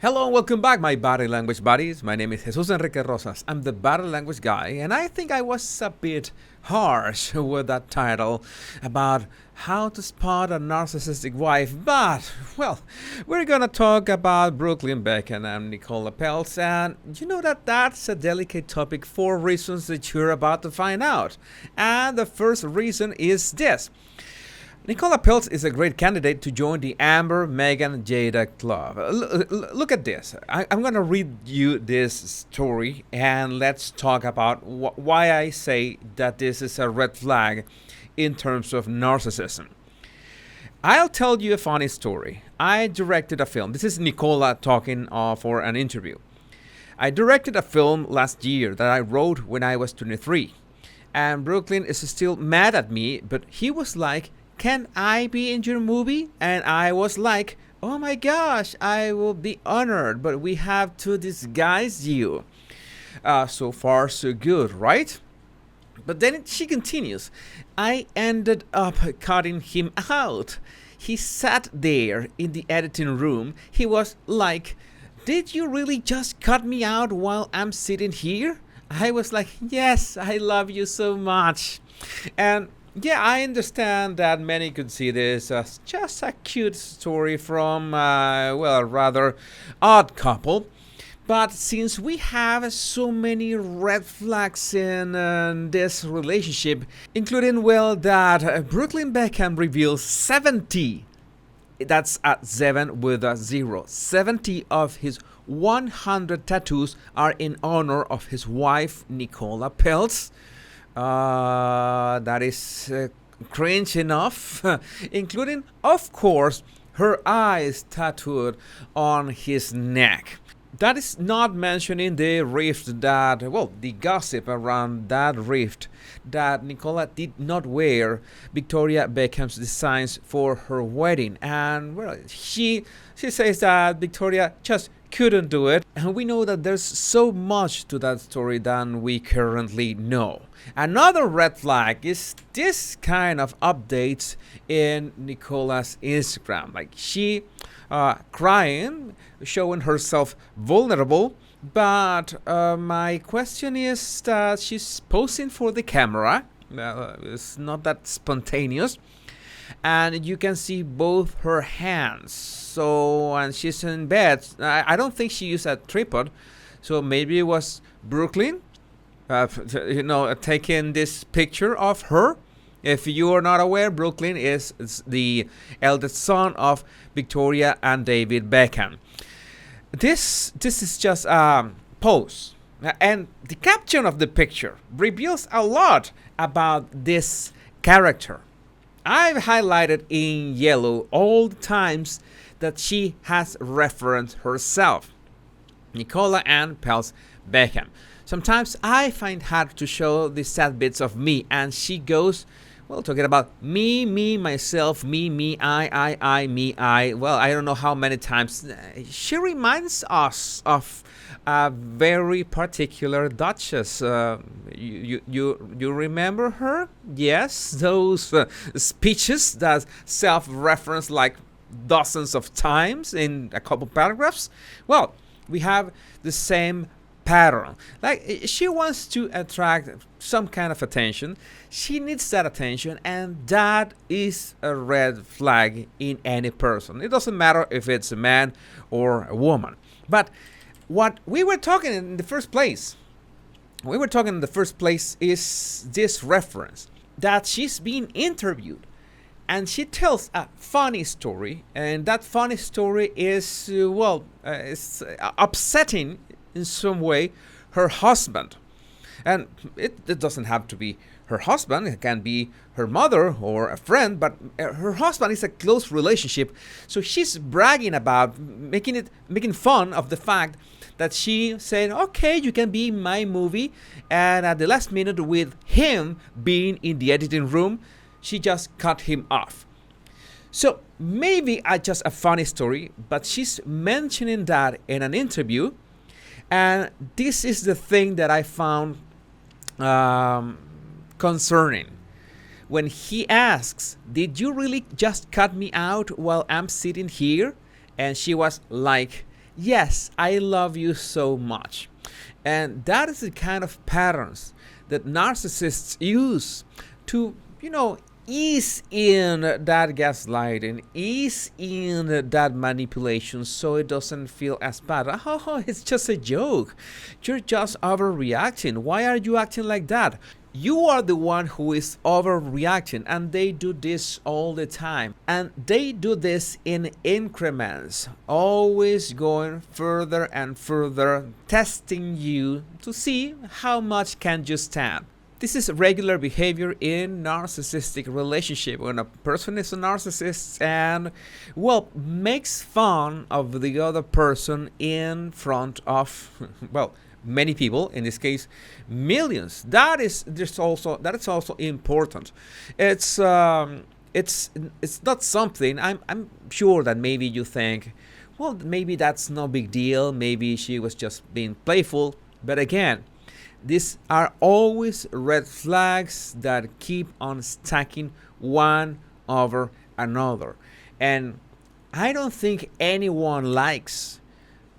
Hello and welcome back, my body language buddies. My name is Jesus Enrique Rosas. I'm the body language guy, and I think I was a bit harsh with that title about how to spot a narcissistic wife. But, well, we're gonna talk about Brooklyn Beckham and Nicola Peltz, and you know that's a delicate topic for reasons that you're about to find out. And the first reason is this. Nicola Peltz is a great candidate to join the Amber, Meghan, Jada club. Look at this. I'm going to read you this story and let's talk about why I say that this is a red flag in terms of narcissism. I'll tell you a funny story. I directed a film. This is Nicola talking for an interview. I directed a film last year that I wrote when I was 23. And Brooklyn is still mad at me, but he was like, "Can I be in your movie?" And I was like, "Oh my gosh, I will be honored, but we have to disguise you." So far, so good, right? But then she continues. I ended up cutting him out. He sat there in the editing room. He was like, "Did you really just cut me out while I'm sitting here?" I was like, "Yes, I love you so much." And yeah, I understand that many could see this as just a cute story from, a rather odd couple. But since we have so many red flags in this relationship, including, that Brooklyn Beckham reveals 70, that's a 7 with a 0, 70 of his 100 tattoos are in honor of his wife, Nicola Peltz. That is cringe enough, including, of course, her eyes tattooed on his neck. That is not mentioning the rift the gossip around that rift that Nicola did not wear Victoria Beckham's designs for her wedding. And, she says that Victoria just couldn't do it. And we know that there's so much to that story than we currently know. Another red flag is this kind of updates in Nicola's Instagram. Like she crying, showing herself vulnerable. But my question is that she's posing for the camera. It's not that spontaneous. And you can see both her hands. So, and she's in bed. I don't think she used a tripod. So maybe it was Brooklyn, taking this picture of her. If you are not aware, Brooklyn is the eldest son of Victoria and David Beckham. This is just a pose. And the caption of the picture reveals a lot about this character. I've highlighted in yellow all the times that she has referenced herself, Nicola Ann Peltz Beckham. Sometimes I find hard to show the sad bits of me, and she goes, talking about me, myself, me, I, me, I. Well, I don't know how many times. She reminds us of a very particular duchess. You remember her? Yes, those speeches that self-reference like dozens of times in a couple paragraphs. Well, we have the same pattern. Like she wants to attract some kind of attention. She needs that attention, and that is a red flag in any person. It doesn't matter if it's a man or a woman. But what we were talking in the first place, is this reference that she's being interviewed. And she tells a funny story, and that funny story is, it's upsetting in some way her husband. And it doesn't have to be her husband, it can be her mother or a friend, but her husband is a close relationship. So she's bragging about, making fun of the fact that she said, "Okay, you can be in my movie," and at the last minute, with him being in the editing room, she just cut him off. So maybe just a funny story, but she's mentioning that in an interview. And this is the thing that I found concerning. When he asks, "Did you really just cut me out while I'm sitting here?" And she was like, yes, I love you so much. And that is the kind of patterns that narcissists use to, ease in that gaslighting, ease in that manipulation so it doesn't feel as bad. Oh, it's just a joke. You're just overreacting. Why are you acting like that? You are the one who is overreacting, and they do this all the time. And they do this in increments, always going further and further, testing you to see how much can you stand. This is regular behavior in narcissistic relationship when a person is a narcissist and, well, makes fun of the other person in front of, well, many people, in this case millions. That is also important. It's not something, I'm sure that maybe you think, well, maybe that's no big deal, maybe she was just being playful. But again, these are always red flags that keep on stacking one over another. And I don't think anyone likes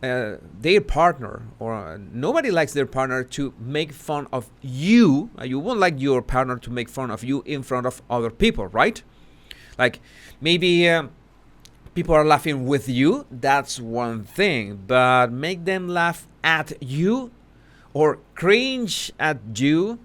their partner, or nobody likes their partner to make fun of you. You won't like your partner to make fun of you in front of other people, right? Like maybe people are laughing with you, that's one thing, but make them laugh at you or cringe at you,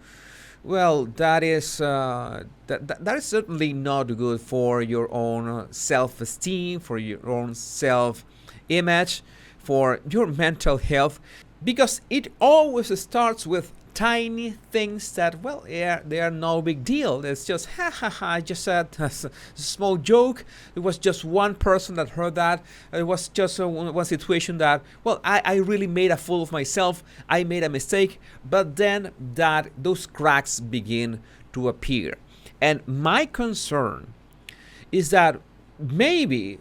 well, that is certainly not good for your own self-esteem, for your own self-image, for your mental health, because it always starts with tiny things that, well, they are no big deal. It's just, I just said a small joke. It was just one person that heard that. It was just one situation that, well, I really made a fool of myself. I made a mistake. But then those cracks begin to appear. And my concern is that maybe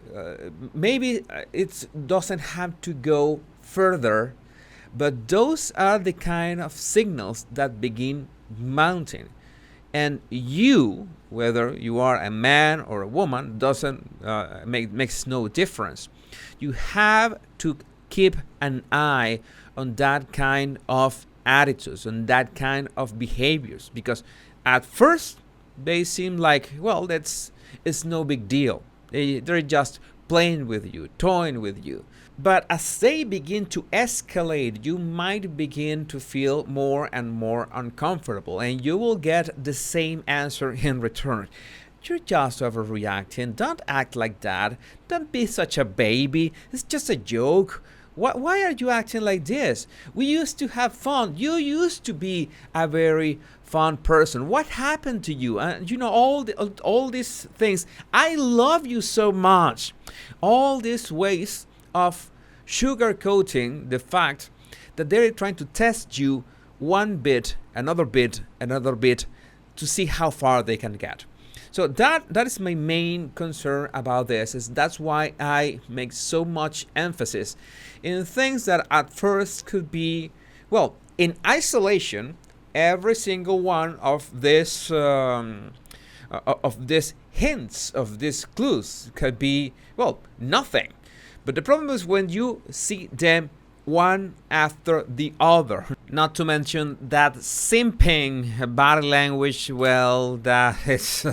it doesn't have to go further, but those are the kind of signals that begin mounting. And you, whether you are a man or a woman, doesn't makes no difference. You have to keep an eye on that kind of attitudes, on that kind of behaviors, because at first they seem like, well, it's no big deal. They're just playing with you, toying with you. But as they begin to escalate, you might begin to feel more and more uncomfortable, and you will get the same answer in return. You're just overreacting. Don't act like that. Don't be such a baby. It's just a joke. Why are you acting like this? We used to have fun. You used to be a very fun person. What happened to you? All these things. I love you so much. All these ways of sugarcoating the fact that they're trying to test you one bit, another bit, another bit, to see how far they can get. So that is my main concern about this. That's why I make so much emphasis in things that at first could be, well, in isolation. Every single one of this hints, of these clues could be, well, nothing. But the problem is when you see them one after the other. Not to mention that simping body language, well, that is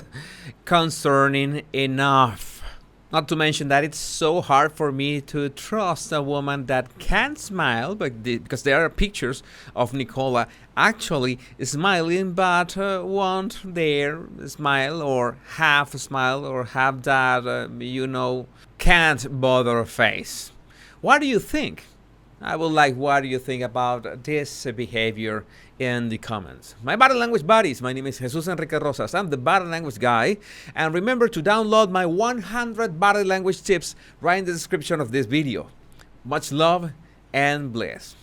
concerning enough. Not to mention that it's so hard for me to trust a woman that can smile, because there are pictures of Nicola actually smiling, but won't dare smile, or half smile, or have that, can't bother face. What do you think? I would like, what do you think about this behavior in the comments? My body language buddies, my name is Jesus Enrique Rosas. I'm the body language guy. And remember to download my 100 body language tips right in the description of this video. Much love and bliss.